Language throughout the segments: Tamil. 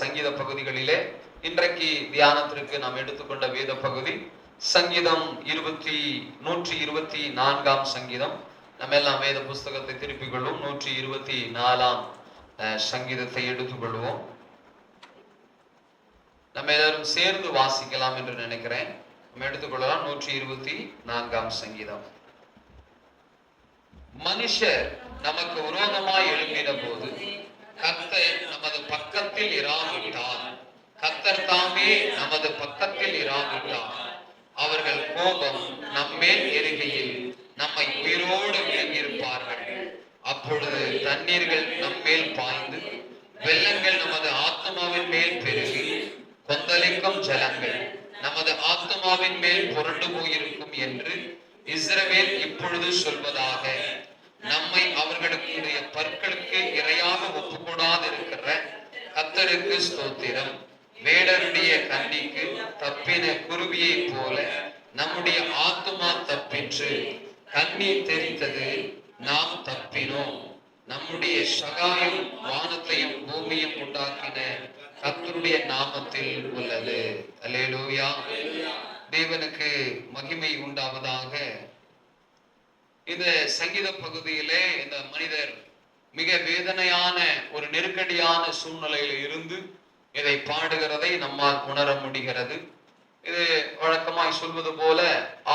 சங்கீத பகுதிகளிலே இன்றைக்கு தியானத்திற்கு நாம் எடுத்துக்கொண்ட வேத பகுதி சங்கீதம் 124 சங்கீதம். நம்ம எல்லாம் வேத புஸ்தகத்தை திருப்பிக் கொள்வோம். 124 சங்கீதத்தை எடுத்துக்கொள்வோம். நம்ம எல்லாரும் சேர்ந்து வாசிக்கலாம் என்று நினைக்கிறேன். நம்ம எடுத்துக்கொள்ளலாம். 124 சங்கீதம். மனுஷர் நமக்கு விரோதமாய் எழும்பின போது கர்த்தர் நமது பக்கத்தில் இராவிட்டார். கர்த்தர் தாமே நமது பக்கத்தில் இராவிட்டார். அவர்கள் கோபம் நம்மேல் எரிகையில் நம்மை உயிரோடு விழுங்கியிருப்பார்கள். அப்பொழுது தண்ணீர்கள் நம்மேல் பாய்ந்து வெள்ளங்கள் நமது ஆத்மாவின் மேல் பெருகி கொந்தளிக்கும் ஜலங்கள் நமது ஆத்மாவின் மேல் புரண்டு போயிருக்கும் என்று இஸ்ரவேல் இப்பொழுது சொல்வதாக. நம்மை அவர்களுடைய பற்களுக்கு இரையாக ஒப்புக்கூடாது இருக்கிற கர்த்தருக்கு ஸ்தோத்திரம். வேடருடைய கண்ணிக்கு தப்பின குருவியை போல நம்முடைய ஆத்துமா தப்பிற்று. கண்ணீர் தெரித்தது, நாம் தப்பினோம். நம்முடைய சகாயம் வானத்தையும் பூமியும் உண்டாக்கின கர்த்தருடைய நாமத்தில் உள்ளது. அல்லேலூயா. தேவனுக்கு மகிமை உண்டாவதாக. இந்த சங்கீத பகுதியிலே இந்த மனிதர் மிக வேதனையான ஒரு நெருக்கடியான சூழ்நிலையில இருந்து இதை பாடுகிறதை நம்மால் உணர முடிகிறது. இது வழக்கமாய் சொல்வது போல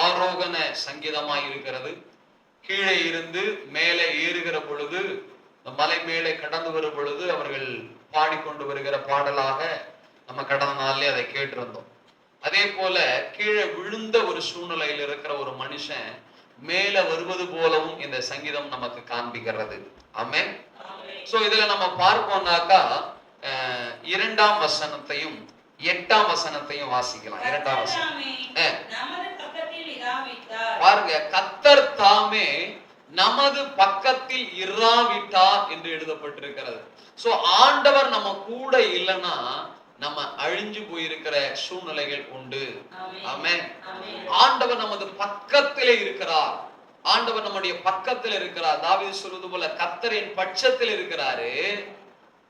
ஆரோகண சங்கீதமாய் இருக்கிறது. கீழே இருந்து மேலே ஏறுகிற பொழுது, மலை மேலே கடந்து வரும் பொழுது அவர்கள் பாடிக்கொண்டு வருகிற பாடலாக நம்ம கடந்த நாள்லயே அதை கேட்டிருந்தோம். அதே போல கீழே விழுந்த ஒரு சூழ்நிலையில் இருக்கிற ஒரு மனுஷன் மேல வருவது போலவும் இந்த சங்கீதம் நமக்கு காண்பிக்கிறது. ஆமென். சோ இதுல நம்ம பார்ப்போம்னாக்கா 2ஆம் வசனத்தையும் 8ஆம் வசனத்தையும் வாசிக்கலாம். 2ஆம் வசனம் பாருங்க. கர்த்தர் தாமே நமது பக்கத்தில் இராவிட்டார் என்று எழுதப்பட்டிருக்கிறது. சோ ஆண்டவர் நம்ம கூட இல்லைன்னா நம்ம அழிஞ்சு போயிருக்கிற சூழ்நிலைகள் உண்டு. ஆமென். ஆண்டவர் நமது பக்கத்திலே இருக்கிறார். ஆண்டவர் நம்முடைய பக்கத்தில் இருக்கிறார். தாவீது சொல்வது போல கர்த்தரின் பட்சத்தில் இருக்கிறாரு,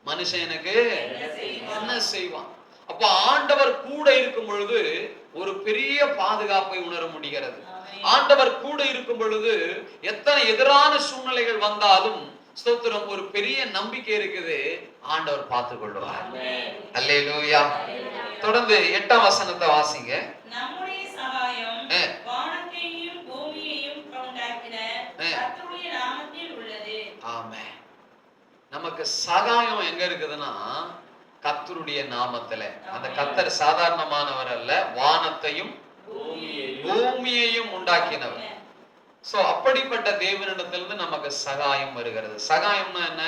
மனுஷன் எனக்கு என்ன செய்வான்? அப்ப ஆண்டவர் கூட இருக்கும் பொழுது ஒரு பெரிய பாதுகாப்பை உணர முடிகிறது. ஆண்டவர் கூட இருக்கும் பொழுது எத்தனை எதிரான சூழ்நிலைகள் வந்தாலும் ஸ்தோத்திரம், ஒரு பெரிய நம்பிக்கை இருக்குது, ஆண்டவர் பார்த்துக் கொள்வார். அல்லேலூயா. தொடர்ந்து 8ஆம் வசனத்தை வாசிங்க. நம்முடைய சகாயம் வானத்தையும் பூமியையும் உண்டாக்கின கர்த்தருடைய நாமத்தில் உள்ளது. ஆமென். நமக்கு சகாயம் எங்க இருக்குதுன்னா கர்த்தருடைய நாமத்துல. அந்த கர்த்தர் சாதாரணமானவர் அல்ல, வானத்தையும் பூமியையும் உண்டாக்கினவர். சோ அப்படிப்பட்ட தேவனிடத்திலிருந்து நமக்கு சகாயம் வருகிறது. சகாயம்னா என்ன?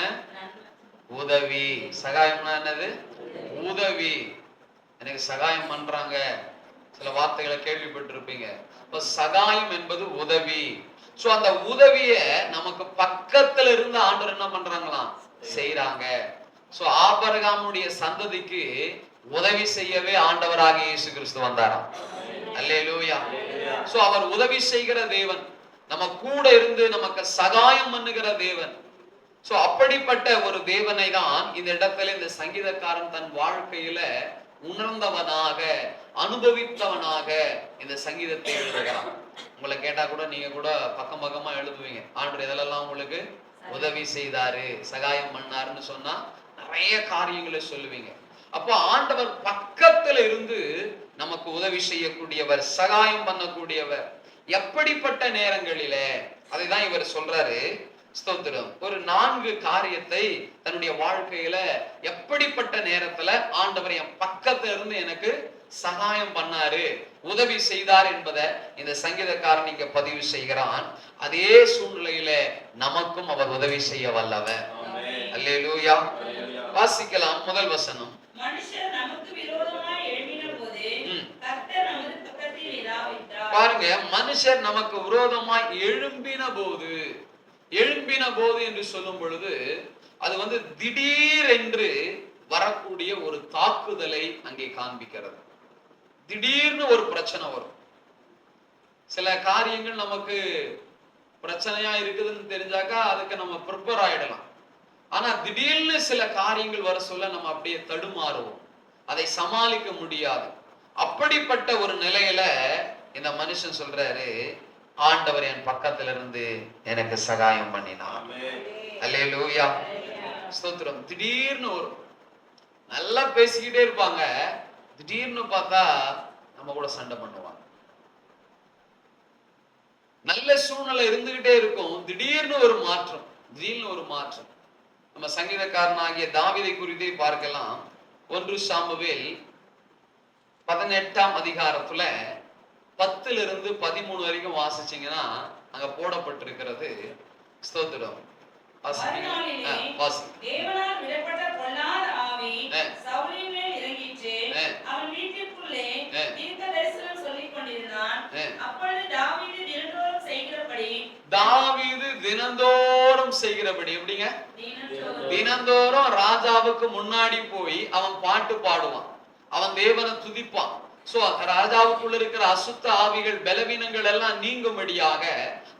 உதவி. சகாயம்னா என்னது? உதவி. எனக்கு சகாயம் பண்றாங்க, சில வார்த்தைகளை கேள்விப்பட்டிருப்பீங்க. சகாயம் என்பது உதவி. சோ அந்த உதவிய நமக்கு பக்கத்துல இருந்து ஆண்டவர் என்ன பண்றாங்களாம்? செய்யறாங்க. சோ ஆபிரகாமுடைய சந்ததிக்கு உதவி செய்யவே ஆண்டவராகிய இயேசு கிறிஸ்து வந்தாராம். அல்லேலூயா. சோ அவர் உதவி செய்கிற தேவன், நம்ம கூட இருந்து நமக்கு சகாயம் பண்ணுகிற தேவன். சோ அப்படிப்பட்ட ஒரு தேவனை தான் இந்த இடத்துல இந்த சங்கீதக்காரன் தன் வாழ்க்கையில உணர்ந்தவனாக, அனுபவித்தவனாக இந்த சங்கீதத்தை எழுதுகிறான். உங்களை கேட்டா கூட நீங்க கூட பக்கம் பக்கமா எழுதுவீங்க, ஆண்டவர் இதெல்லாம் உங்களுக்கு உதவி செய்தாரு, சகாயம் பண்ணாருன்னு சொன்னா நிறைய காரியங்களை சொல்லுவீங்க. அப்போ ஆண்டவர் பக்கத்துல இருந்து நமக்கு உதவி செய்யக்கூடியவர், சகாயம் பண்ணக்கூடியவர். எப்படிப்பட்ட நேரங்களில அதைதான் இவர் சொல்றாரு. ஸ்தோத்திரம். ஒரு 4 காரியத்தை தன்னுடைய வாழ்க்கையில எப்படிப்பட்ட நேரத்துல ஆண்டவர் என் பக்கத்துல இருந்து எனக்கு சகாயம் பண்ணாரு, உதவி செய்தார் என்பதை இந்த சங்கீதக்காரன் இங்க பதிவு செய்கிறான். அதே சூழ்நிலையில நமக்கும் அவர் உதவி செய்ய வல்லவர். அல்லேலூயா. வாசிக்கலாம். முதல் வசனம். பாருங்க, மனுஷர் நமக்கு விரோதமாய் எழும்பின போது. எழும்பின போது என்று சொல்லும் பொழுது அது திடீர் என்று வரக்கூடிய ஒரு தாக்குதலை அங்கே காண்பிக்கிறது. திடீர்னு ஒரு பிரச்சனை வரும். சில காரியங்கள் நமக்கு பிரச்சனையா இருக்குதுன்னு தெரிஞ்சாக்கா அதுக்கு நம்ம ப்ரிப்பேர் ஆயிடலாம். ஆனா திடீர்னு சில காரியங்கள் வர சொல்ல நம்ம அப்படியே தடுமாறுவோம், அதை சமாளிக்க முடியாது. அப்படிப்பட்ட ஒரு நிலையில இந்த மனுஷன் சொல்றாரு, ஆண்டவர் என் பக்கத்துல இருந்து எனக்கு சகாயம் பண்ணினார். அல்லேலூயா, ஸ்தோத்திரம். திடீர்னு ஒரு நல்லா பேசிக்கிட்டே இருப்பாங்க, திடீர்னு பார்த்தா நம்ம கூட சண்டை பண்ணுவாங்க. நல்ல சூழ்நிலை இருந்துகிட்டே இருக்கும், திடீர்னு ஒரு மாற்றம், திடீர்னு ஒரு மாற்றம். நம்ம சங்கீதக்காரனாகிய தாவீதை குறித்தே பார்க்கலாம். 1 சாமுவேல் 18ஆம் அதிகாரத்துல 10-13 வரைக்கும் வாசிச்சீங்கன்னா அங்க போடப்பட்டிருக்கிறது. ஸ்தோத்திரம். தாவீது தினந்தோறும் செய்கிறபடி, எப்படிங்க? தினந்தோறும் ராஜாவுக்கு முன்னாடி போய் அவன் பாட்டு பாடுவான், அவன் தேவனை துதிப்பான். சோ ராஜாவுக்குள்ள இருக்கிற அசுத்த ஆவிகள், பலவீனங்கள் எல்லாம் நீங்கும்படியாக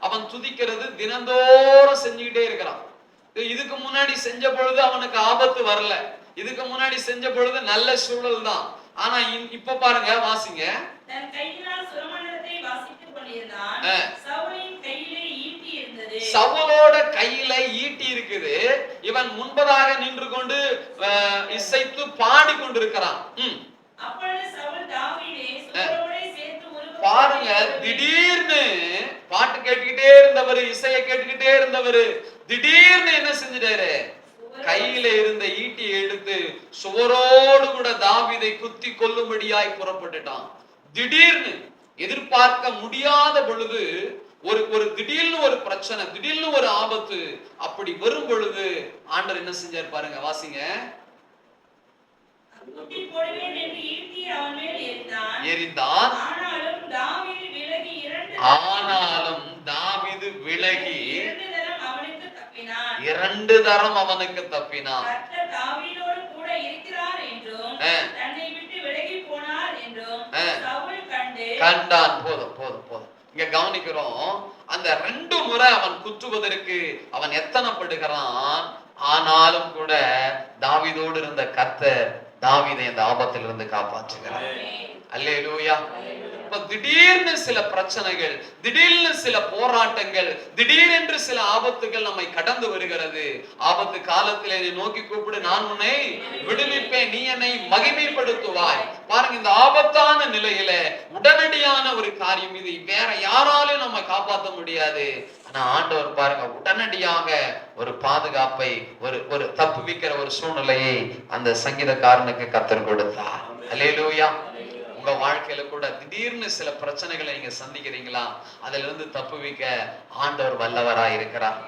அவன் துதிக்கிறது தினந்தோறும் செஞ்சுக்கிட்டே இருக்கிறான். இதுக்கு முன்னாடி செஞ்ச பொழுது அவனுக்கு ஆபத்து வரல, இதுக்கு முன்னாடி செஞ்ச பொழுது நல்ல சூழல் தான். ஆனா இப்ப பாருங்க, வாசிங்க. சவுலோட கையில ஈட்டி இருக்குது, இவன் முன்பதாக நின்று கொண்டு இசைத்து பாடி கொண்டிருக்கிறான். பாருங்க, திடீர்னு பாட்டு கேட்டுக்கிட்டே இருந்தவர், இசையை கேட்டுக்கிட்டே இருந்தவர் திடீர்னு என்ன செஞ்சிட்டாரு? கையில இருந்த ஈட்டியை எடுத்து சுவரோடு கூட தாவீதை குத்தி கொல்லும்படியாய் புறப்பட்டுட்டான். திடீர்னு எதிர்பார்க்க முடியாத பொழுது ஒரு திடீர்னு ஒரு பிரச்சனை, திடீர்னு ஒரு ஆபத்து அப்படி வரும் பொழுது ஆண்டவர் என்ன செஞ்சார் பாருங்க, வாசிங்க. எரிந்தான், ஆனாலும் தாவீது விலகி 2 தரம் அவனுக்கு தப்பினான். கண்டான். போதும் போதும் போதும், இங்க கவனிக்கிறோம். அந்த 2 முறை அவன் குத்துவதற்கு அவன் எத்தனைப்படுகிறான். ஆனாலும் கூட தாவீதோடு இருந்த கர்த்தர் தாவீதை அந்த ஆபத்திலிருந்து காப்பாற்றுகிறார். அல்லேலூயா. திடீர்னு சில பிரச்சனைகள், திடீர்னு சில போராட்டங்கள், திடீரென்று சில ஆபத்துகள் நம்மை கடந்து வருகிறது. ஆபத்து காலத்தில் என்னை நோக்கி கூப்பிடு, நான் உன்னை விடுவிப்பேன், நீ என்னை மகிமைப்படுத்துவாய். பாருங்க, இந்த ஆபத்தான நிலையில உடனடியான ஒரு காரியம் இது, வேற யாராலும் நம்ம காப்பாற்ற முடியாது. ஆனா ஆண்டவர் பாருங்க, உடனடியாக ஒரு பாதுகாப்பை, ஒரு தப்புவிக்கிற ஒரு சூழ்நிலையை அந்த சங்கீதக்காரனுக்கு கர்த்தர் கொடுத்தார். அல்லேலூயா. உங்க வாழ்க்கையில கூட திடீர்னு சில பிரச்சனைகளை நீங்க சந்திக்கிறீங்களா? அதுல இருந்து தப்புவிக்க ஆண்டவர் வல்லவரா இருக்கிறார்.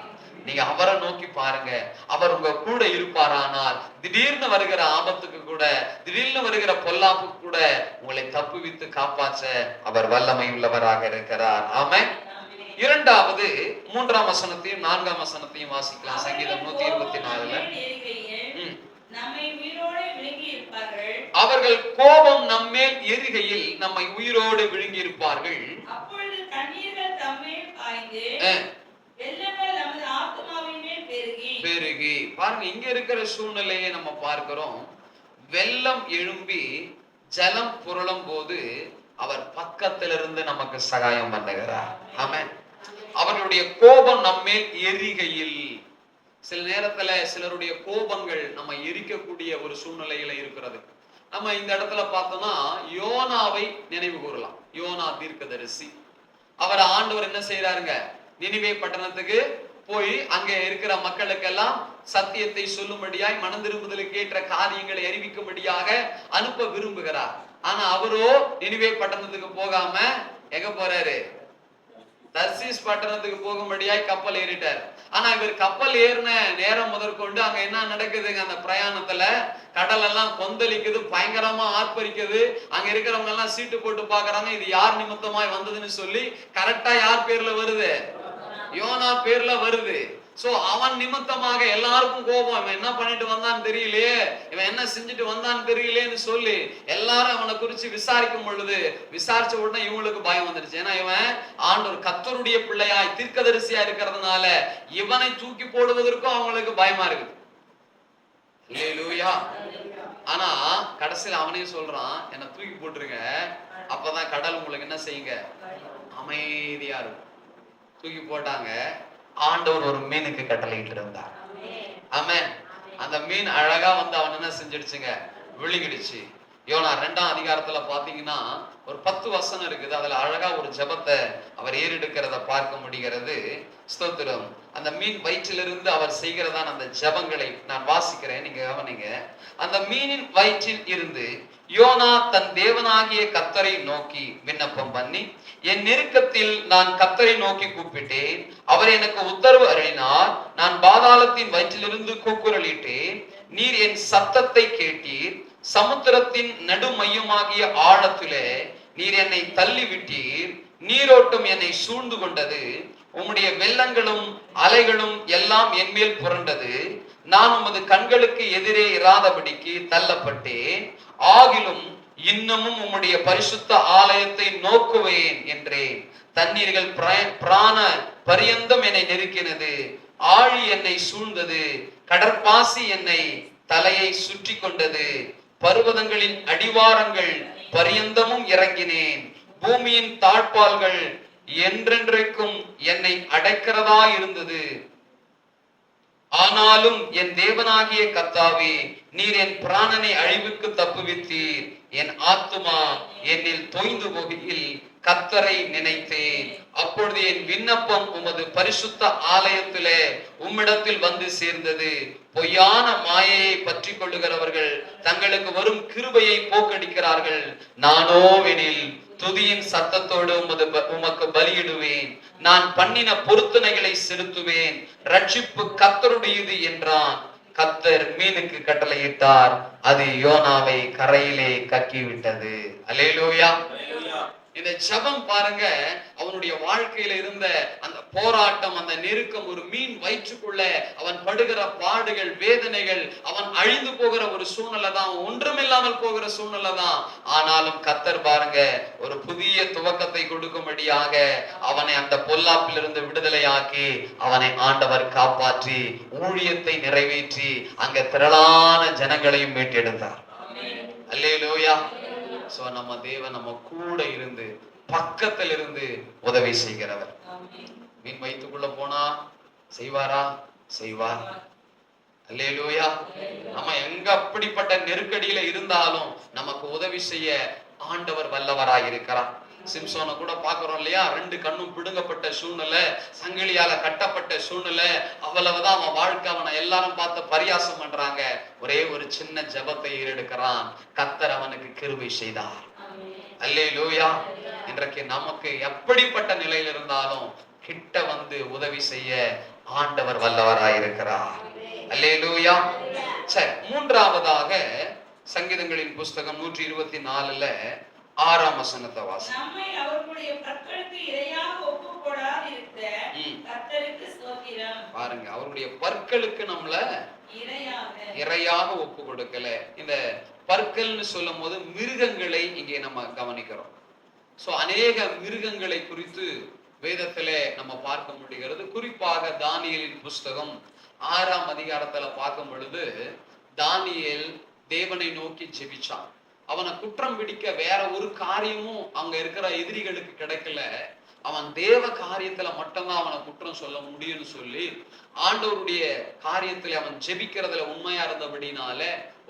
நீங்க அவரை நோக்கி பாருங்க, அவர் உங்க கூட இருப்பாரானால் திடீர்னு வருகிற ஆபத்துக்கு கூட, திடீர்னு வருகிற பொல்லாப்புக்கு கூட உங்களை தப்புவித்து காப்பாற்ற அவர் வல்லமை உள்ளவராக இருக்கிறார். ஆமென். இரண்டாவது 3ஆம் வசனத்தையும் 4ஆம் வசனத்தையும் வாசிக்கலாம். சங்கீதம் 124ல அவர்கள் கோபம் நம்மேல் எரிகையில் நம்மை உயிரோடு விழுங்கி இருப்பார்கள். பெருகி. பாருங்க, இங்க இருக்கிற சூழ்நிலையை நம்ம பார்க்கிறோம். வெள்ளம் எழும்பி ஜலம் புரளும் போது அவர் பக்கத்திலிருந்து நமக்கு சகாயம் பண்ணுகிறார். ஆமென். அவர்களுடைய கோபம் நம்மேல் எரிகையில், சில நேரத்துல சிலருடைய கோபங்கள் நம்ம எரிக்கக்கூடிய ஒரு சூழ்நிலையில இருக்கிறது. நம்ம இந்த இடத்துல பார்த்தோம்னா யோனாவை நினைவு கூறலாம். யோனா தீர்க்கதரிசி, அவர் ஆண்டவர் என்ன செய்யறாருங்க, நினிவே பட்டணத்துக்கு போய் அங்க இருக்கிற மக்களுக்கெல்லாம் சத்தியத்தை சொல்லும்படியாய், மனம் திரும்புதலுக்கு ஏற்ற காரியங்களை அறிவிக்கும்படியாக அனுப்ப விரும்புகிறார். ஆனா அவரோ நினிவே பட்டணத்துக்கு போகாம எங்க போறாரு? தர்சீஸ் பட்டணத்துக்கு போகும்படியாய் கப்பல் ஏறிட்டார். ஆனா இவர் கப்பல் ஏறின நேரம் முதற்கொண்டு அங்க என்ன நடக்குதுங்க, அந்த பிரயாணத்துல கடல் எல்லாம் கொந்தளிக்குது, பயங்கரமா ஆர்ப்பரிக்குது. அங்க இருக்கிறவங்க எல்லாம் சீட்டு போட்டு பாக்குறாங்க, இது யார் நிமித்தமாய் வந்ததுன்னு சொல்லி. கரெக்டா யார் பேர்ல வருது? யோனா பேர்ல வருது. சோ அவன் நிமித்தமாக எல்லாருக்கும் கோபம். இவன் என்ன பண்ணிட்டு வந்தான்னு தெரியலையே, இவன் என்ன செஞ்சுட்டு வந்தான்னு தெரியலேன்னு சொல்லி எல்லாரும் அவனை குறிச்சு விசாரிக்கும் பொழுது, விசாரிச்ச உடனே இவங்களுக்கு பயம் வந்துருச்சு. ஏன்னா இவன் ஆண்டவர் கர்த்தருடைய பிள்ளையாய் தீர்க்கதரிசியா இருக்கிறதுனால இவனை தூக்கி போடுவதற்கும் அவங்களுக்கு பயமா இருக்கு. அல்லேலூயா. ஆனா கடைசியில் அவனே சொல்றான், என்ன தூக்கி போட்டுருங்க, அப்பதான் கடல் உங்களுக்கு என்ன செய்யுங்க, அமைதியா இருக்கும். தூக்கி போட்டாங்க. ஆண்டவர் ஒரு மீனுக்கு கட்டளையிட்டு இருந்தார். ஆமென். அந்த மீன் அழகா வந்து அவன் என்ன செஞ்சிடுச்சுங்க, விழுங்கிடுச்சு. யோனா 2ஆம் அதிகாரத்துல பாத்தீங்கன்னா ஒரு 10 வசனம் இருக்குது. அதுல அழகா ஒரு ஜெபத்தை அவர் ஏறெடுக்கிறத பார்க்க முடிகிறது. ஸ்தோத்திரம். அந்த மீன் வயிற்றிலிருந்து அவர் செய்கிறதான அந்த ஜெபங்களை நான் வாசிக்கிறேன், நீங்க கவனிங்க. அந்த மீனின் வயிற்றில் இருந்து யோனா தன் தேவனாகிய கர்த்தரை நோக்கி விண்ணப்பம் பண்ணி, என் நெருக்கத்தில் நான் கர்த்தரை நோக்கி கூப்பிட்டேன், அவர் எனக்கு உத்தரவு அருளினார். நான் பாதாளத்தின் வயிற்றிலிருந்து கூக்குரலிட்டேன், நீர் என் சத்தத்தை கேட்டீர். சமுத்திரத்தின் நடுமையமாகிய ஆழத்திலே நீர் என்னை தள்ளி விட்டீர். நீரோட்டம் என்னை சூழ்ந்து கொண்டது. உம்முடைய வெள்ளங்களும் அலைகளும் எல்லாம் என் மேல் புரண்டது. நான் உமது கண்களுக்கு எதிரே இராதபடிக்கு தள்ளப்பட்டேன். ஆகிலும் இன்னமும் உம்முடைய பரிசுத்த ஆலயத்தை நோக்குவேன் என்றேன். தண்ணீர்கள் பிராண பரியந்தம் என்னை நெருக்கினது. ஆழி என்னை சூழ்ந்தது. கடற்பாசி என்னை தலையை சுற்றி கொண்டது. பர்வதங்களின் அடிவாரங்கள் பரியந்தமும் இறங்கினேன். பூமியின் தாழ்பால்கள் என்றென்றைக்கும் என்னை அடைக்கிறதா இருந்தது. ஆனாலும் என் தேவனாகிய கர்த்தாவே, நீர் என் பிராணனை அழிவுக்கு தப்புவித்தீர். என் ஆத்துமா என்னில் தோய்ந்து போகையில் கர்த்தரை நினைத்தேன். அப்பொழுது என் விண்ணப்பம் உமது பரிசுத்த ஆலயத்திலே உம்மிடத்தில் வந்து சேர்ந்தது. பொய்யான மாயையை பற்றி கொள்ளுகிறவர்கள் தங்களுக்கு வரும் கிருபையை போக்கடிக்கிறார்கள். நானோவெனில் துதியின் சத்தத்தோடு உமக்கு பலியிடுவேன். நான் பண்ணின பொருத்தனைகளை செலுத்துவேன். ரட்சிப்பு கர்த்தருடையது என்றான். கர்த்தர் மீனுக்கு கட்டளையிட்டார். அது யோனாவை கரையிலே கக்கிவிட்டது. அல்லேலூயா. இந்த ஜெபம் பாருங்க, அவனுடைய வாழ்க்கையில இருந்த அந்த போராட்டம், அந்த நெருக்கம், ஒரு மீன் வயிற்றுக்குள்ள அவன் படுகிற பாடுகள், வேதனைகள், அவன் அழிந்து போகிற ஒரு சூழ்நிலை தான், ஒன்றுமில்லாமல் போகிற சூழ்நிலை தான். ஆனாலும் கர்த்தர் பாருங்க ஒரு புதிய துவக்கத்தை கொடுக்கும்படியாக அவனை அந்த பொல்லாப்பிலிருந்து விடுதலையாக்கி அவனை ஆண்டவர் காப்பாற்றி ஊழியத்தை நிறைவேற்றி அங்க திரளான ஜனங்களையும் மீட்டெடுத்தார். அல்லேலூயா. சோ நம்ம தேவன் நம்ம கூட இருந்து பக்கத்தில் இருந்து உதவி செய்கிறவர். மீன் வயிற்றுக்குள்ள போனா செய்வாரா? செய்வார். அல்லேலூயா. நம்ம எங்க அப்படிப்பட்ட நெருக்கடியில இருந்தாலும் நமக்கு உதவி செய்ய ஆண்டவர் வல்லவராய் இருக்கிறார். சிம்சோனை கூட பாக்குறோம் இல்லையா? 2 கண்ணும் பிடுங்கப்பட்ட சூழ்நிலை, சங்கிலியால கட்டப்பட்ட சூழ்நிலை, அவ்வளவுதான் அவன் வாழ்க்கை. அவனை எல்லாரும் பார்த்து பரியாசம் பண்றாங்க. ஒரே ஒரு சின்ன ஜெபத்தை ஏறெடுக்கிறான். கர்த்தர் அவனுக்கு கிருபை செய்தார். அல்லேலூயா. இன்றைக்கு நமக்கு எப்படிப்பட்ட நிலையில் இருந்தாலும் கிட்ட வந்து உதவி செய்ய ஆண்டவர் வல்லவராய் இருக்கிறார். அல்லேலூயா. சரி, மூன்றாவதாக சங்கீதங்களின் புஸ்தகம் 124ல 6ஆம் வசனத்தை வாசிங்க. நம்மை அவர்களுடைய பற்களுக்கு இரையாக ஒப்புக்கொடாதிருக்க கர்த்தருக்கு ஸ்தோத்திரம். பாருங்க, அவருடைய பற்களுக்கு நம்மள இரையாக ஒப்பு கொடுக்கல. இந்த பற்கள்னு சொல்லும் போது மிருகங்களை இங்கே நம்ம கவனிக்கிறோம். சோ அநேக மிருகங்களை குறித்து வேதத்திலே நம்ம பார்க்க முடிகிறது. குறிப்பாக தானியேலின் புஸ்தகம் 6ஆம் அதிகாரத்துல பார்க்கும் பொழுது தானியேல் தேவனை நோக்கி ஜெபிச்சான். அவனை குற்றம் பிடிக்க வேற ஒரு காரியமும் அங்க இருக்கிற எதிரிகளுக்கு கிடைக்கல. அவன் தேவ காரியத்துல மட்டும்தான் அவனை குற்றம் சொல்ல முடியும்னு சொல்லி ஆண்டவருடைய காரியத்துல அவன் ஜெபிக்கிறதுல உண்மையா இருந்தபடினால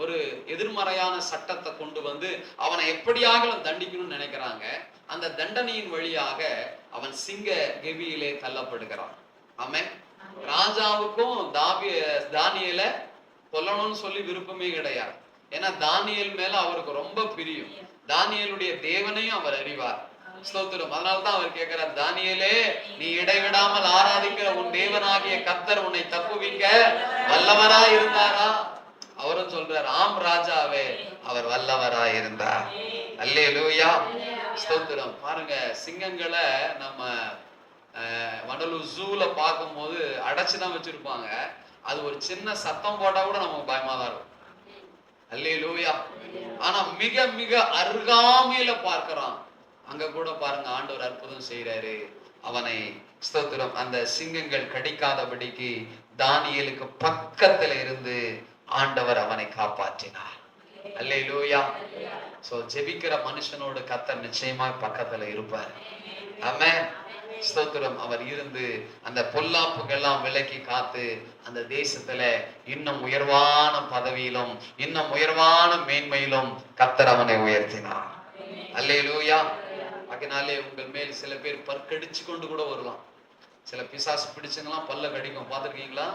ஒரு எதிர்மறையான சட்டத்தை கொண்டு வந்து அவனை எப்படியாக தண்டிக்கணும்னு நினைக்கிறாங்க. அந்த தண்டனையின் வழியாக அவன் சிங்க கெபியிலே தள்ளப்படுகிறான். ஆமென். ராஜாவுக்கும் தானியேலை கொல்லணும்னு சொல்லி விருப்பமே கிடையாது. ஏன்னா தானியேல் மேல அவருக்கு ரொம்ப பிரியம். தானியேலுடைய தேவனையும் அவர் அறிவார். ஸ்தோத்திரம். அதனால்தான் அவர் கேட்கிறார், தானியேலே, நீ இடைவிடாமல் ஆராதிக்கிற உன் தேவனாகிய கர்த்தர் உன்னை தப்புவிக்க வல்லவரா இருந்தாரா? அவரும் சொல்றார், ஆம் ராஜாவே, அவர் வல்லவரா இருந்தார். அல்லேலூயா. ஸ்தோத்திரம். பாருங்க, சிங்கங்களை நம்ம வண்டலூர் ஜூல பார்க்கும் போது அடைச்சுதான் வச்சிருப்பாங்க. அது ஒரு சின்ன சத்தம் போட்டா கூட நமக்கு பயமாதான் இருக்கும். அல்லேலூயா. ஆனா மிக மிக அருகாமையில பார்க்கிறான். அங்க கூட பாருங்க, ஆண்டவர் அற்புதம் செய்யறாரு. அவனை ஸ்தோத்திரம் அந்த சிங்கங்கள் கடிக்காதபடிக்கு தானியேலுக்கு பக்கத்துல இருந்து ஆண்டவர் அவனை காப்பாற்றினார். அல்லேலூயா. சோ ஜெபிக்கிற மனுஷனோடு கர்த்தர் நிச்சயமா பக்கத்துல இருப்பார். ஆமென். ஸ்தோத்திரம். அவர் இருந்து அந்த பொல்லாப்புகள்லாம் விலக்கி காத்து அந்த தேசத்துல இன்னும் உயர்வான பதவியிலும் இன்னும் உயர்வான மேன்மையிலும் கர்த்தர் அவனை உயர்த்தினார். அல்லேலூயா. அதனாலே உங்கள் மேல் சில பேர் பற்கடிச்சு கொண்டு கூட வரலாம். சில பிசாசு பிடிச்சவங்களாம் பல்ல கடிக்கும், பார்த்திருக்கீங்களா?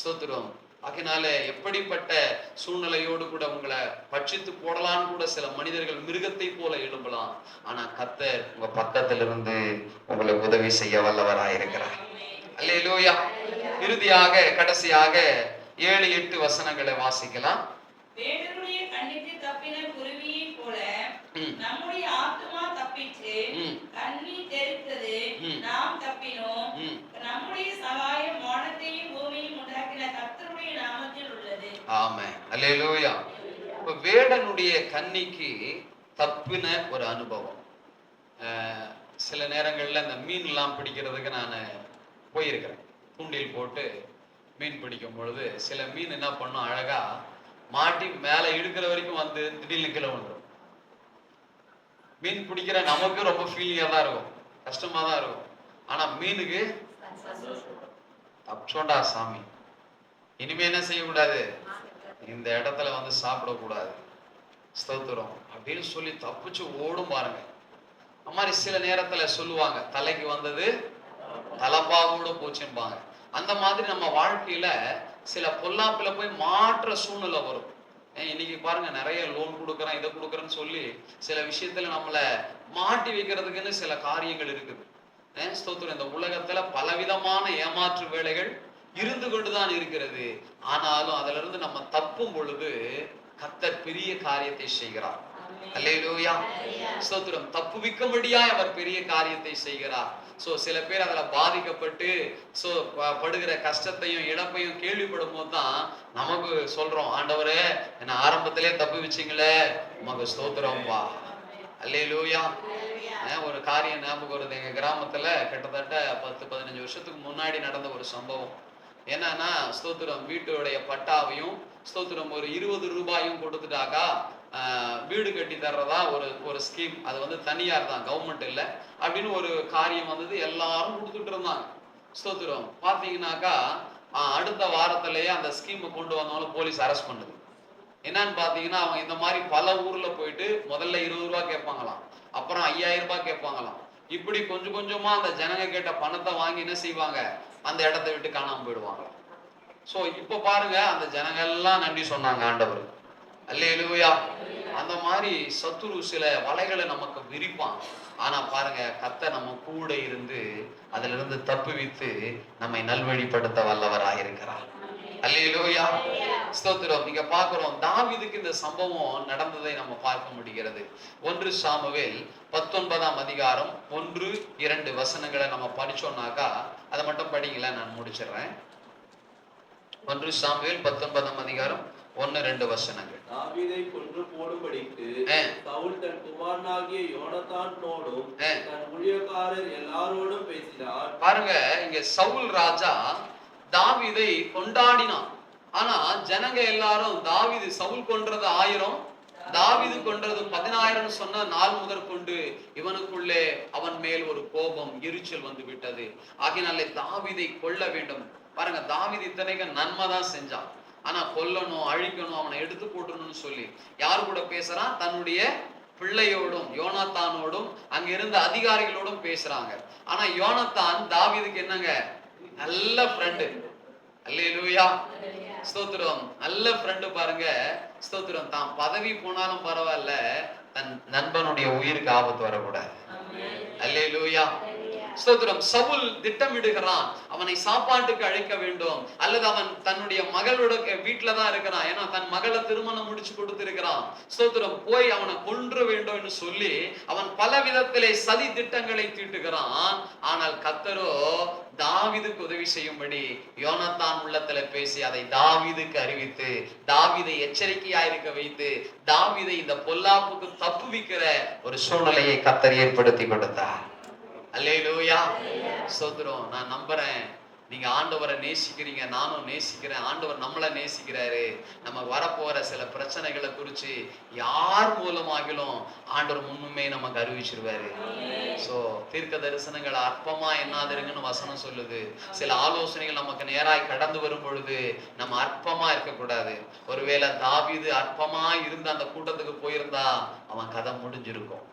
ஸ்தோத்திரம். அதனால எப்படிப்பட்ட சூழ்நிலையோடு கூட உங்களை பட்சித்து போடலான்னு கூட சில மனிதர்கள் மிருகத்தை போல எழும்பலாம். ஆனா கர்த்தர் உங்க பக்கத்திலிருந்து உங்களை உதவி செய்ய வல்லவராயிருக்கிறார். அல்லேலூயா. இறுதியாக கடைசியாக 7-8 வசனங்களை வாசிக்கலாம். வேடனுடைய கண்ணிக்கு தப்பின குருவியை போல நம்முடைய ஆத்துமா தப்பிச்சு கண்ணி தெரித்தது, நாம் தப்பினோம். நம்முடைய சகாயம் வானத்தையும் பூமியையும் உண்டாக்கின கர்த்தருடைய நாமத்தில் உள்ளது. ஆமென். அல்லேலூயா. வேடனுடைய கண்ணிக்கு தப்பின ஒரு அனுபவம். சில நேரங்கள்ல இந்த மீன் எல்லாம் பிடிக்கிறதுக்கு நான் போயிருக்கிறேன். தூண்டில் போட்டு மீன் பிடிக்கும் பொழுது சில மீன் என்ன பண்ணும், அழகா மாட்டி மேல இழுக்கிற வரைக்கும் வந்து திடீர்னு கீழே வந்துடும். மீன் பிடிக்கிற நமக்கு ரொம்ப ஃபீலிங்கா தான் இருக்கும், கஷ்டமா தான் இருக்கும். ஆனா மீனுக்கு தப்பிச்சோண்டா சாமி, இனிமே என்ன செய்யக்கூடாது, இந்த இடத்துல வந்து சாப்பிடக்கூடாது, ஸ்தோத்திரம் அப்படின்னு சொல்லி தப்பிச்சு ஓடும் பாருங்க. அந்த மாதிரி சில நேரத்துல சொல்லுவாங்க, தலைக்கு வந்தது தலப்பாவோட போச்சும்பாங்க. அந்த மாதிரி நம்ம வாழ்க்கையில சில பொல்லாப்புல போய் மாற்ற சூழ்நிலை வரும். இன்னைக்கு பாருங்க, நிறைய லோன் கொடுக்குறேன் இதை கொடுக்குறேன்னு சொல்லி சில விஷயத்துல நம்மளை மாட்டி வைக்கிறதுக்குன்னு சில காரியங்கள் இருக்குது. ஸ்தோத்திரம். இந்த உலகத்துல பலவிதமான ஏமாற்று வேலைகள் இருந்து கொண்டுதான் இருக்கிறது. ஆனாலும் அதுல இருந்து நம்ம தப்பும் பொழுது கர்த்தர் பெரிய காரியத்தை செய்கிறார். அல்லேலூயா. ஸ்தோத்திரம். தப்புவிக்கும்படியாய் அவர் பெரிய காரியத்தை செய்கிறார். சோ சில பேர் அதுல பாதிக்கப்பட்டு படுகிற கஷ்டத்தையும் இழப்பையும் கேள்விப்படும் போதுதான் நமக்கு சொல்றோம், ஆண்டவரே என்ன ஆரம்பத்திலே தப்பு வச்சிங்களே, உமக்கு ஸ்தோத்திரம்பா. அல்லேலூயா. ஒரு காரியம் ஞாபகம் வருது. எங்க கிராமத்துல கிட்டத்தட்ட 10-15 வருஷத்துக்கு முன்னாடி நடந்த ஒரு சம்பவம். என்னன்னா, ஸ்தோத்திரம், வீட்டுடைய பட்டாவையும் ஸ்தோத்திரம் ஒரு 20 ரூபாயும் கொடுத்துட்டாக்கா வீடு கட்டி தர்றதா ஒரு ஸ்கீம். அது வந்து தனியார் தான், கவர்மெண்ட் இல்லை அப்படின்னு ஒரு காரியம் வந்தது. எல்லாரும் கொடுத்துட்டு இருந்தாங்க. ஸ்தோத்திரம். பாத்தீங்கன்னாக்கா அடுத்த வாரத்திலேயே அந்த ஸ்கீமை கொண்டு வந்தாலும் போலீஸ் அரெஸ்ட் பண்ணுது. என்னன்னு பாத்தீங்கன்னா, அவங்க இந்த மாதிரி பல ஊர்ல போயிட்டு முதல்ல 20 ரூபாய் கேட்பாங்களாம், அப்புறம் 5000 ரூபாய் கேட்பாங்களாம். இப்படி கொஞ்சம் கொஞ்சமா அந்த ஜனங்க கேட்ட பணத்தை வாங்கி என்ன செய்வாங்க, அந்த இடத்தை விட்டு காணாம போயிடுவாங்க. சோ இப்ப பாருங்க, அந்த ஜனங்க எல்லாம் நன்றி சொன்னாங்க ஆண்டவர். அல்லேலூயா. அந்த மாதிரி சத்துரு சில வலைகளை நமக்கு விரிப்பான். ஆனா பாருங்க, கர்த்தர் நம்ம கூட இருந்து அதுல இருந்து தப்புவித்து நம்மை நல்வழிப்படுத்த வல்லவராக இருக்கிறார். அல்லேலூயா. ஸ்தோத்திரம். நீங்க பாக்குறோம், தாவீதுக்கு இந்த சம்பவம் நடந்ததை நம்ம பார்க்க முடிகிறது. 1 சாமுவேல் 19ஆம் அதிகாரம் 1-2 வசனங்களை நம்ம படிச்சோம்னாக்கா, அதை மட்டும் படிங்களா, நான் முடிச்சிடுறேன். 1 சாமுவேல் 19ஆம் அதிகாரம் 1-2 வசனங்கள். தாவீதை கொன்று போடும்படிக்கு சவுல் தன் குமாரனாகிய யோனத்தானோடும் தன் ஊழியக்காரர் எல்லாரோடும் பேசினார். பாருங்க, இங்க சவுல் ராஜா தாவீதை கொண்டாடினான். ஆனா ஜனங்க எல்லாரும் தாவீது சவுல் கொன்றது 1000, தாவீது கொன்றது 10000 சொன்ன நாள் முதற்கொண்டு இவனுக்குள்ளே அவன் மேல் ஒரு கோபம், எரிச்சல் வந்து விட்டது. ஆகினாலே தாவீதை கொல்ல வேண்டும். பாருங்க, தாவீது இத்தனைக்கு நன்மை தான் செஞ்சான். ஆனா கொல்லணும், அழிக்கணும், அவனை எடுத்து போட்டணும்னு சொல்லி யாரு கூட பேசுறான், தன்னுடைய பிள்ளையோடும் யோனத்தானோடும் அங்க இருந்த அதிகாரிகளோடும் பேசுறாங்க. ஆனா யோனத்தான் தாவீதுக்கு என்னங்க, நல்ல ஃப்ரெண்டு. அல்லேலூயா. ஸ்தோத்திரம். நல்ல ஃப்ரெண்டு. பாருங்க, ஸ்தோத்திரம். தான் பதவி போனாலும் பரவாயில்ல, தன் நண்பனுடைய உயிருக்கு ஆபத்து வரக்கூடாது. அல்லேலூயா. ஸ்தோத்திரம். சவுல் திட்டமிடுகிறான், அவனை சாப்பாட்டுக்கு அழைக்க வேண்டும், அல்லது அவன் தன்னுடைய மகளோட வீட்டுல தான் இருக்கிறான், ஏன்னா தன் மகளை திருமணம் முடிச்சு கொடுத்திருக்கிறான். ஸ்தோத்திரம். போய் அவனை கொன்று வேண்டும் என்று சொல்லி அவன் பல விதத்திலே சதி திட்டங்களை தீட்டுகிறான். ஆனால் கர்த்தரோ தாவீதுக்கு உதவி செய்யும்படி யோனத்தான் உள்ளத்துல பேசி அதை தாவீதுக்கு அறிவித்து தாவீதை எச்சரிக்கையாயிருக்க வைத்து தாவீதை இந்த பொல்லாப்புக்கு தப்புவிக்கிற ஒரு சூழ்நிலையை கர்த்தர் ஏற்படுத்தி கொடுத்தார். அல்லேலூயா. ஸ்தோத்திரம். நான் நம்புறேன், நீங்க ஆண்டவரை நேசிக்கிறீங்க, நானும் நேசிக்கிறேன், ஆண்டவர் நம்மளை நேசிக்கிறாரு. நம்ம வரப்போற சில பிரச்சனைகளை குறிச்சு யார் மூலமாகிலும் ஆண்டவர் முன்னுமே நமக்கு அறிவிச்சிருவாரு. சோ தீர்க்க தரிசனங்கள் அற்பமா என்னாதிருங்கன்னு வசனம் சொல்லுது. சில ஆலோசனைகள் நமக்கு நேராய் கடந்து வரும் பொழுது நம்ம அற்பமா இருக்கக்கூடாது. ஒருவேளை தாவீது அற்பமா இருந்து அந்த கூட்டத்துக்கு போயிருந்தா அவன் கதை முடிஞ்சிருக்கும்.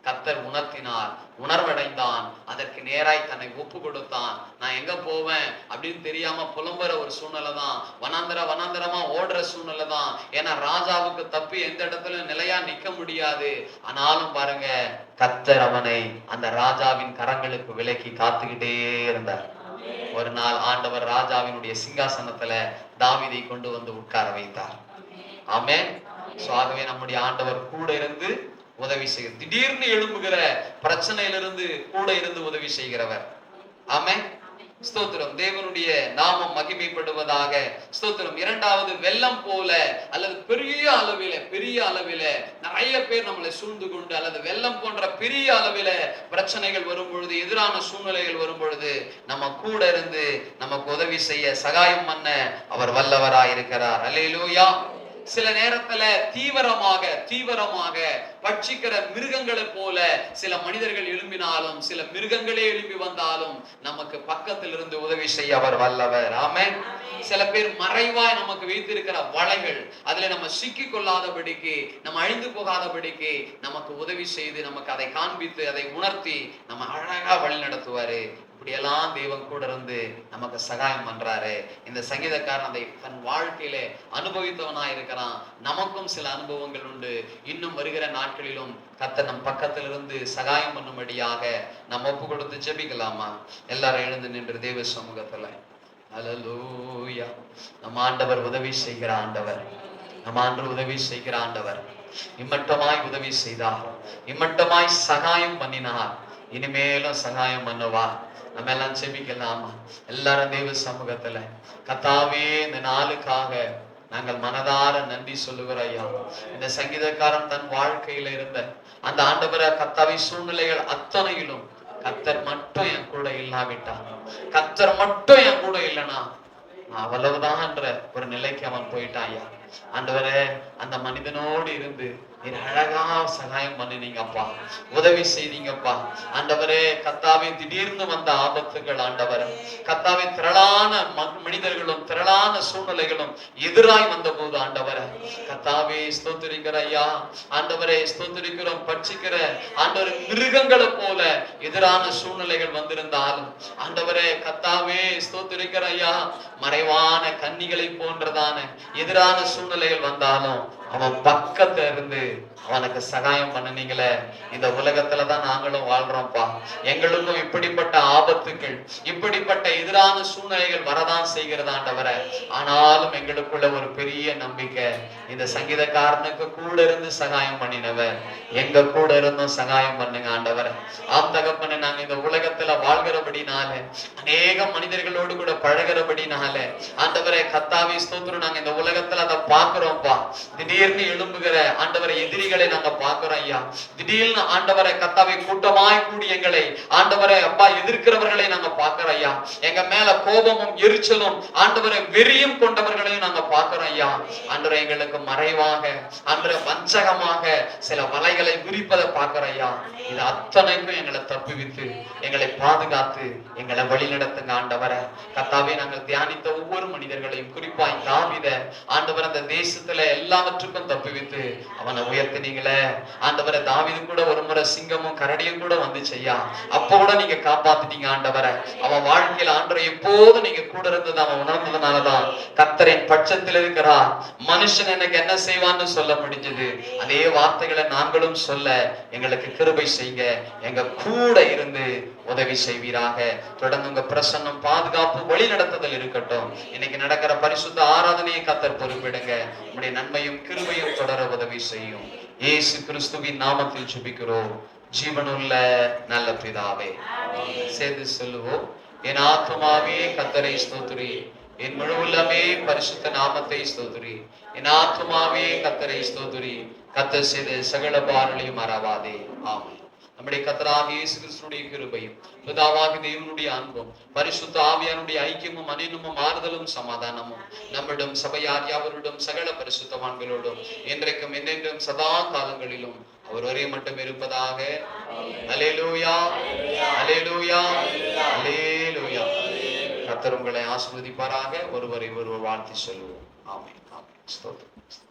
கர்த்தர் உணர்த்தினார், உணர்வடைந்தான், அதற்கு நேராய் தன்னை ஒப்பு கொடுத்தான். நான் எங்க போவேன் அப்படின்னு தெரியாம புலம்புற ஒரு சூழ்நிலை தான், வனாந்தரமா ஓடுற சூழ்நிலை தான். ஏன்னா ராஜாவுக்கு தப்பி எந்த இடத்துலயும் நிலையா நிக்க முடியாது. ஆனாலும் பாருங்க, கர்த்தர் அவனை அந்த ராஜாவின் கரங்களுக்கு விலக்கி காத்துக்கிட்டே இருந்தார். ஒரு நாள் ஆண்டவர் ராஜாவினுடைய சிங்காசனத்துல தாவீதை கொண்டு வந்து உட்கார வைத்தார். ஆமென். சோ ஆகவே நம்முடைய ஆண்டவர் கூட இருந்து உதவி செய்ய, திடீர்னு எழும்புகிற பிரச்சனையிலிருந்து கூட இருந்து உதவி செய்கிறவர். ஆமென். ஸ்தோத்திரம். தேவனுடைய நாமம் மகிமைப்படுவதாக. ஸ்தோத்திரம். இரண்டாவது, வெள்ளம் போல அல்லது பெரிய அளவில நிறைய பேர் நம்மளை சூழ்ந்து கொண்டு அல்லது வெள்ளம் போன்ற பெரிய அளவில பிரச்சனைகள் வரும் பொழுது, எதிரான சூழ்நிலைகள் வரும் பொழுது நம்ம கூட இருந்து நமக்கு உதவி செய்ய, சகாயம் பண்ண அவர் வல்லவராய் இருக்கிறார். அல்லேலூயா. சில நேரத்துல தீவிரமாக பட்சிக்கிற மிருகங்களை போல சில மனிதர்கள் எழும்பினாலும், சில மிருகங்களே எழும்பி வந்தாலும் நமக்கு பக்கத்தில் இருந்து உதவி செய்ய அவர் வல்லவர். ஆமென். சில பேர் மறைவாய் நமக்கு வைத்திருக்கிற வலைகள், அதுல நம்ம சிக்கி கொள்ளாதபடிக்கு, நம்ம அழிந்து போகாதபடிக்கு நமக்கு உதவி செய்து, நமக்கு அதை காண்பித்து, அதை உணர்த்தி நம்ம அழகா வழி நடத்துவாரு. இப்படியெல்லாம் தெய்வம் கூட இருந்து நமக்கு சகாயம் பண்றாரு. இந்த சங்கீதக்காரன் அதை தன் வாழ்க்கையில அனுபவித்தவனா இருக்கிறான். நமக்கும் சில அனுபவங்கள் உண்டு. இன்னும் வருகிற நாட்களிலும் கர்த்தர் நம் பக்கத்தில் இருந்து சகாயம் பண்ணும்படியாக நம்ம ஒப்பு கொடுத்து ஜெபிக்கலாமா? எல்லாரும் எழுந்து நின்று தேவ சமூகத்துல. அல்லேலூயா. நம் ஆண்டவர் உதவி செய்கிற ஆண்டவர், நம் ஆண்டவர் உதவி செய்கிற ஆண்டவர். இம்மட்டமாய் உதவி செய்தார், இம்மட்டமாய் சகாயம் பண்ணினார், இனிமேலும் சகாயம் பண்ணுவா. நம்ம எல்லாம் செபிக்கலாமா? எல்லாரும் தேவ சமூகத்துல. கர்த்தாவே, இந்த நாளுக்காக நாங்கள் மனதார நன்றி சொல்லுகிறோம் ஐயா. இந்த சங்கீதக்காரன் தன் வாழ்க்கையில இருந்த அந்த ஆண்டவரை கர்த்தாவே சூழ்நிலைகள் அத்தனையிலும் கர்த்தர் மட்டும் என் கூட இல்லாவிட்டான், கர்த்தர் மட்டும் என் கூட இல்லைனா அவ்வளவுதான் என்ற ஒரு நிலைக்கு அவன் போயிட்டான் ஐயா. ஆண்டவரே, அந்த மனிதனோடு இருந்து நீர் அழகா சகாயம் பண்ணினீங்கப்பா, உதவி செய்தீங்கப்பா. ஆண்டவரே, கர்த்தாவே திடீர்னு வந்த ஆபத்துகள், ஆண்டவரே கர்த்தாவே திரளான மனிதர்களும் திரளான சூழ்நிலைகளும் எதிராய் வந்த போது ஆண்டவரே கர்த்தாவே ஸ்தோத்திரிக்கிற ஐயா. ஆண்டவரே ஸ்தோத்திரிக்கிறோம். பட்சிக்கிற ஆண்டவர் மிருகங்களை போல எதிரான சூழ்நிலைகள் வந்திருந்தாலும் ஆண்டவரே கர்த்தாவே ஸ்தோத்திரிக்கிற ஐயா, மறைவான கன்னிகளை போன்றதான எதிரான சூழ்நிலைகள் வந்தாலும் அவன் பக்கத்துல இருந்து அவனுக்கு சகாயம் பண்ணினீங்களே. இந்த உலகத்துலதான் நாங்களும் வாழ்றோம்ப்பா. எங்களுக்கும் இப்படிப்பட்ட ஆபத்துக்கள், இப்படிப்பட்ட எதிரான சூழ்நிலைகள் வரதான் செய்கிறது ஆண்டவரே. ஆனாலும் எங்களுக்குள்ள ஒரு பெரிய நம்பிக்கை, இந்த சங்கீதக்காரனுக்கு கூட இருந்து சகாயம் பண்ணினவர் எங்க கூட இருந்தும் சகாயம் பண்ணுங்க ஆண்டவரே. ஆம் தகப்பனே, நாங்க இந்த உலகத்துல வாழ்கிறபடினால, அநேக மனிதர்களோடு கூட பழகிறபடினால ஆண்டவரே கர்த்தாவே ஸ்தோத்திரம், நாங்க இந்த உலகத்துல அதை பாக்குறோம்ப்பா. திடீர்னு எழும்புகிற ஆண்டவரை எதிரிகளை நாங்க பாக்குறோம் ஐயா. திடீர்னு ஆண்டவரை கர்த்தாவே கூட்டமாய் கூடி எங்களை ஆண்டவரை அப்பா எதிர்க்கிறவர்களை நாங்க பாக்குறோம் ஐயா. எங்க மேல கோபமும் எரிச்சலும் ஆண்டவரை வெறியும் கொண்டவர்களையும் நாங்க பாக்குறோம் ஐயா. ஆண்டவரை எங்களுக்கு மறைவாக ஆண்டவரை வஞ்சகமாக சில வலைகளை விரிப்பதை பாக்குறோம் ஐயா. இது அத்தனைக்கும் எங்களை தப்புவித்து எங்களை பாதுகாத்து எங்களை வழி நடத்துங்க ஆண்டவரை. கர்த்தாவே, நாங்கள் தியானித்த ஒவ்வொரு மனிதர்களையும், குறிப்பாய் தாவீதை ஆண்டவர் அந்த தேசத்துல எல்லாவற்றுக்கும் தப்புவித்து அவனை உயர்த்தினீங்களே ஆண்டவரை. தாவீது கூட ஒரு முறை சிங்கமும் கரடியும் கூட வந்துச்சு ஐயா, அப்ப கூட நீங்க காப்பாத்திட்டீங்க ஆண்டவரை. அவன் வாழ்க்கையில ஆண்டவரை எப்போதும் நீங்க கூட இருந்தது அவன் உணர்ந்ததுனாலதான் கர்த்தரின் பட்சத்தில் இருக்கிறார், மனுஷன் எனக்கு என்ன செய்வான்னு சொல்ல முடிஞ்சது. அதே வார்த்தைகளை நாங்களும் சொல்ல எங்களுக்கு கிருபை செய்யுங்க. எங்க கூட இருந்து உதவி செய்வீராக. தொடர்ந்து உங்க பிரசன்னம், பாதுகாப்பு, வழி நடத்துதல் இருக்கட்டும். இன்னைக்கு நடக்கிற பரிசுத்த ஆராதனையை கர்த்தர் பொறுப்பிடுங்க. உங்களுடைய நன்மையும் கிருபையும் தொடர உதவி செய்யும். இயேசு கிறிஸ்துவின் நாமத்தில் ஜெபிக்கிறோம் ஜீவனுள்ள நல்ல பிதாவே. சேர்ந்து சொல்லுவோம். என் ஆத்துமாவே கர்த்தரை ஸ்தோத்திரி, என் முழு உள்ளமே பரிசுத்த நாமத்தை ஸ்தோத்திரி. என் ஆத்துமாவே கர்த்தரை ஸ்தோத்திரி, கர்த்தர் செய்த சகல பாரங்களையும் மறவாதே. ஆமென். நம்முடைய கர்த்தராகிய இயேசு கிறிஸ்துவினுடைய கிருபையும் பிதாவாகிய தேவனுடைய அன்பும் பரிசுத்த ஆவியானுடைய ஐக்கியமும் அநேகமும் ஆறுதலும் சமாதானமும் நம்மிடம் சபையார் யாவருடன் சகல பரிசுத்தவான்களோடும் என்றைக்கும் என்றென்றும் சதா காலங்களிலும் அவர் ஒரே மட்டும் இருப்பதாக. அல்லேலூயா, அல்லேலூயா, அல்லேலூயா. கர்த்தர் உங்களை ஆசீர்வதிப்பாராக. ஒருவரை ஒருவர் வாழ்த்தி சொல்லுவோம். ஆமென், ஆமென். ஸ்தோத்திரம்.